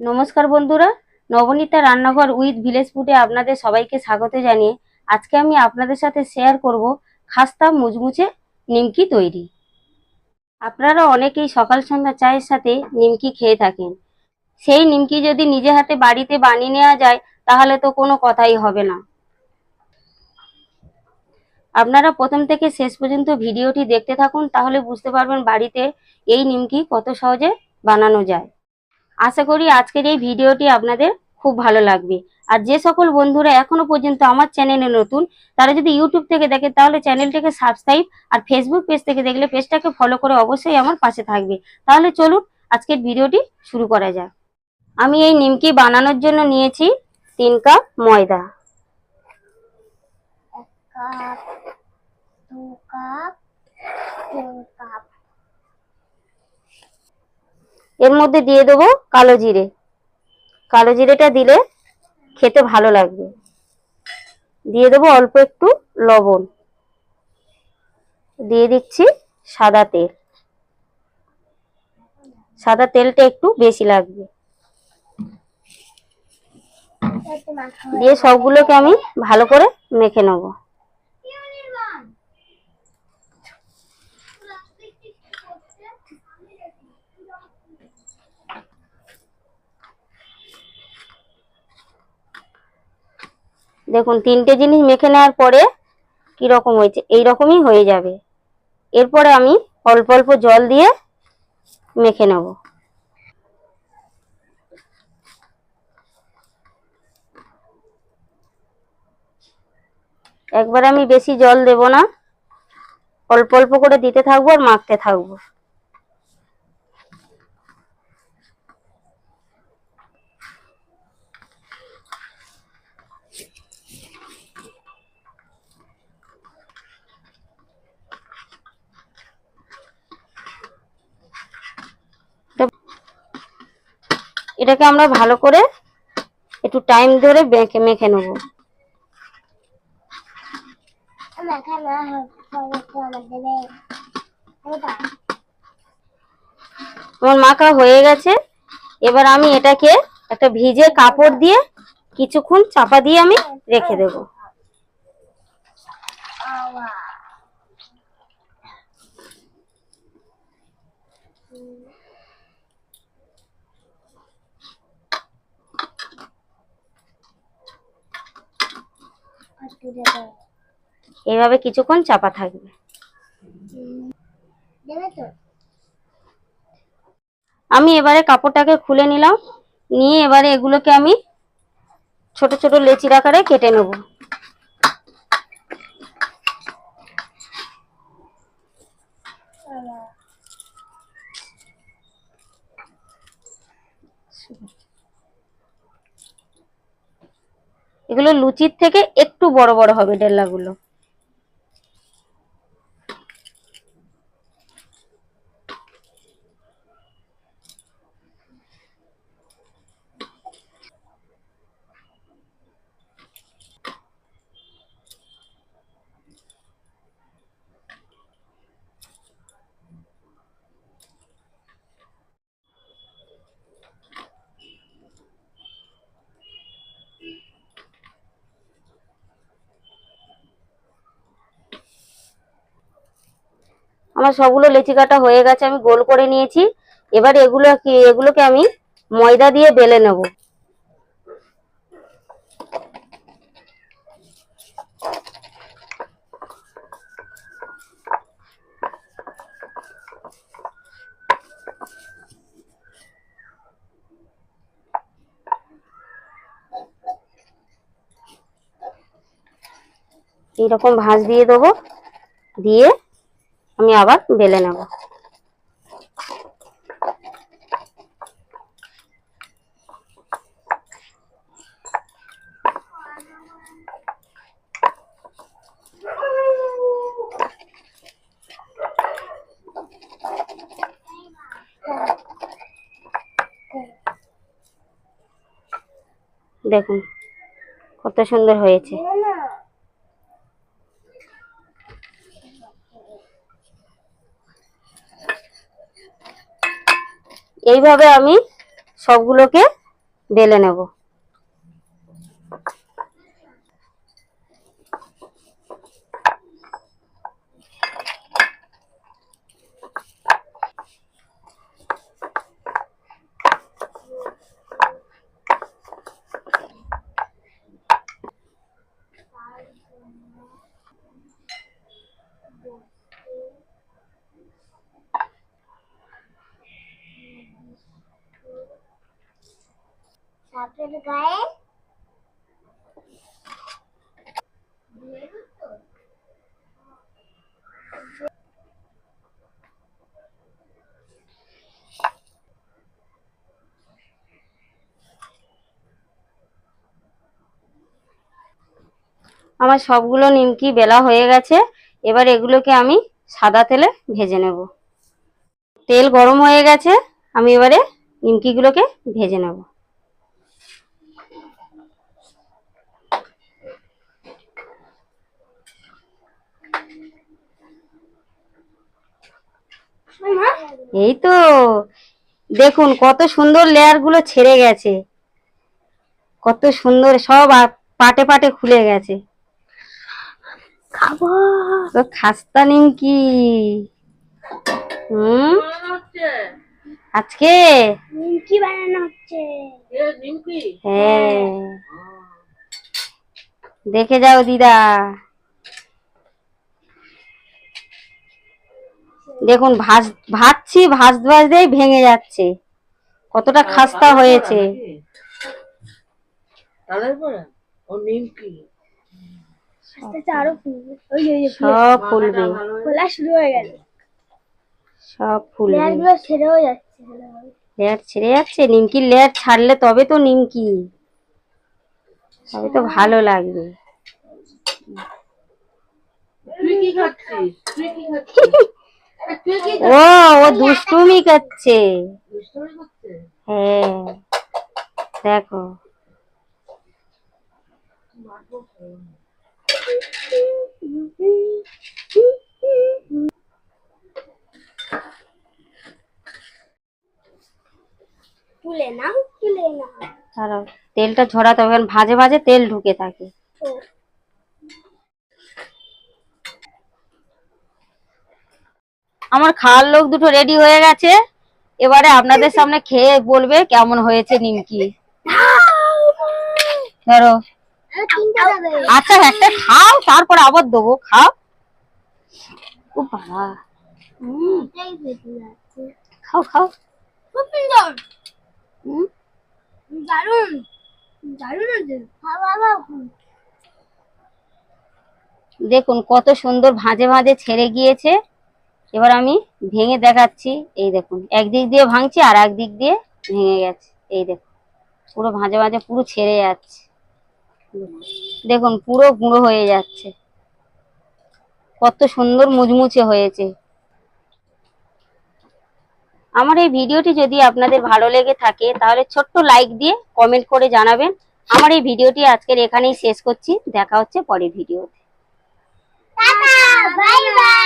নমস্কার বন্ধুরা, নবনীতা রান্নাঘর উইথ ভিলেজ ফুডে আপনাদের সবাইকে স্বাগত জানিয়ে আজকে আমি আপনাদের সাথে শেয়ার করব খাস্তা মুচমুচে নিমকি তৈরি। আপনারা অনেকেই সকাল সন্ধ্যা চায়ের সাথে নিমকি খেয়ে থাকেন। সেই নিমকি যদি নিজে হাতে বাড়িতে বানিয়ে নেওয়া যায় তাহলে তো কোনো কথাই হবে না। আপনারা প্রথম থেকে শেষ পর্যন্ত ভিডিওটি দেখতে থাকুন, তাহলে বুঝতে পারবেন বাড়িতে এই নিমকি কত সহজে বানানো যায়। আশা করি আজকের এই ভিডিওটি আপনাদের খুব ভালো লাগবে। আর যে সকল বন্ধুরা এখনো পর্যন্ত আমার চ্যানেলে নতুন, তারা যদি ইউটিউব থেকে দেখে তাহলে চ্যানেলটাকে সাবস্ক্রাইব, আর ফেসবুক পেজ থেকে দেখলে পেজটাকে ফলো করে অবশ্যই আমার পাশে থাকবে। তাহলে চলুন আজকের ভিডিওটি শুরু করা যাক। আমি এই নিমকি বানানোর জন্য নিয়েছি 3 কাপ ময়দা, 1 কাপ, 2 কাপ, 3 কাপ। এর মধ্যে দিয়ে দেবো কালো জিরে। কালো জিরেটা দিলে খেতে ভালো লাগবে। দিয়ে দেবো অল্প একটু লবণ, দিয়ে দিচ্ছি সাদা তেল। সাদা তেলটা একটু বেশি লাগবে। দিয়ে সবগুলোকে আমি ভালো করে মেখে নেব। দেখুন 3টে জিনিস মেখে নেওয়ার পরে কিরকম হয়েছে, এইরকমই হয়ে যাবে। এরপরে আমি অল্প অল্প জল দিয়ে মেখে নেব। একবার আমি বেশি জল দেব না, অল্প অল্প করে দিতে থাকবো আর মাখতে থাকবো। এটাকে আমরা ভালো করে একটু টাইম ধরে মেখে নেব। আমার মাখা হয়ে গেছে। এবার আমি এটাকে একটা ভিজে কাপড় দিয়ে কিছুক্ষণ চাপা দিয়ে আমি রেখে দেব। এইভাবে কিছুক্ষণ চাপা থাকবে। আমি এবারে কাপড়টাকে খুলে নিলাম, নিয়ে এবারে এগুলোকে আমি ছোট ছোট লেচির আকারে কেটে নেব। এগুলো লুচির থেকে একটু বড় বড় হবে ডেল্লাগুলো। আমার সবগুলো লেচি কাটা হয়ে গেছে, আমি গোল করে নিয়েছি। এবার এগুলোকে আমি ময়দা দিয়ে বেলে নেব। এইরকম ভাঁজ দিয়ে দেবো, দিয়ে আমি আবার বেলে নেব। দেখুন কত সুন্দর হয়েছে। এইভাবে আমি সবগুলোকে বেলে নেব। আমার সবগুলো নিমকি বেলা হয়ে গেছে। এবার এগুলোকে আমি সাদা তেলে ভেজে নেব। তেল গরম হয়ে গেছে, আমি এবারে নিমকিগুলোকে ভেজে নেব। এই তো দেখুন কত সুন্দর লেয়ার গুলো ছেড়ে গেছে, কত সুন্দর সব পাটে পাটে খুলে গেছে। খাবো তো খাস্তা নিমকি। আজকে নিমকি বানানো হচ্ছে। হ্যাঁ, দেখে যাও দিদা। দেখুন ভাজছি, ভাজতে ভাজতেই ভেঙে যাচ্ছে, কতটা খাস্তা হয়েছে। সব ফুলবে, খোলা শুরু হয়ে গেল, সব ফুলবে। লেয়ার ছেড়েও যাচ্ছে, লেয়ার ছেড়ে যাচ্ছে। নিমকির লেয়ার ছাড়লে তবে তো নিমকি, তবে তো ভালো লাগবে। ও ও দুষ্টুমি করছে। হ্যাঁ দেখো, তুলে নাও, তুলে নাও। দাঁড়াও, তেলটা ঝরাতে হবে, ভাজে ভাজে তেল ঢুকে থাকে। আমার খাওয়ার লোক দুটো রেডি হয়ে গেছে, এবারে আপনাদের সামনে খেয়ে বলবে কেমন হয়েছে নিমকি। ধরো, আচ্ছা একটা খাও, তারপর আবার দেবো, খাও। ও বাবা, খাও খাও, খুব সুন্দর, দারুণ দারুণ। দেখুন কত সুন্দর ভাজে ভাজে ছেড়ে গিয়েছে। এবার আমি ভেঙে দেখাচ্ছি। এই দেখুন, একদিক দিয়ে ভাঙছি আর একদিক দিয়ে ভেঙে গেছে। এই দেখুন পুরো ভাজে ভাজে পুরো ছেড়ে যাচ্ছে। দেখুন পুরো গুঁড়ো হয়ে যাচ্ছে, কত সুন্দর মুচমুচে হয়েছে। আমার এই ভিডিওটি যদি আপনাদের ভালো লেগে থাকে তাহলে ছোট্ট লাইক দিয়ে কমেন্ট করে জানাবেন। আমার এই ভিডিওটি আজকের এখানেই শেষ করছি, দেখা হচ্ছে পরের ভিডিওতে। Bye bye.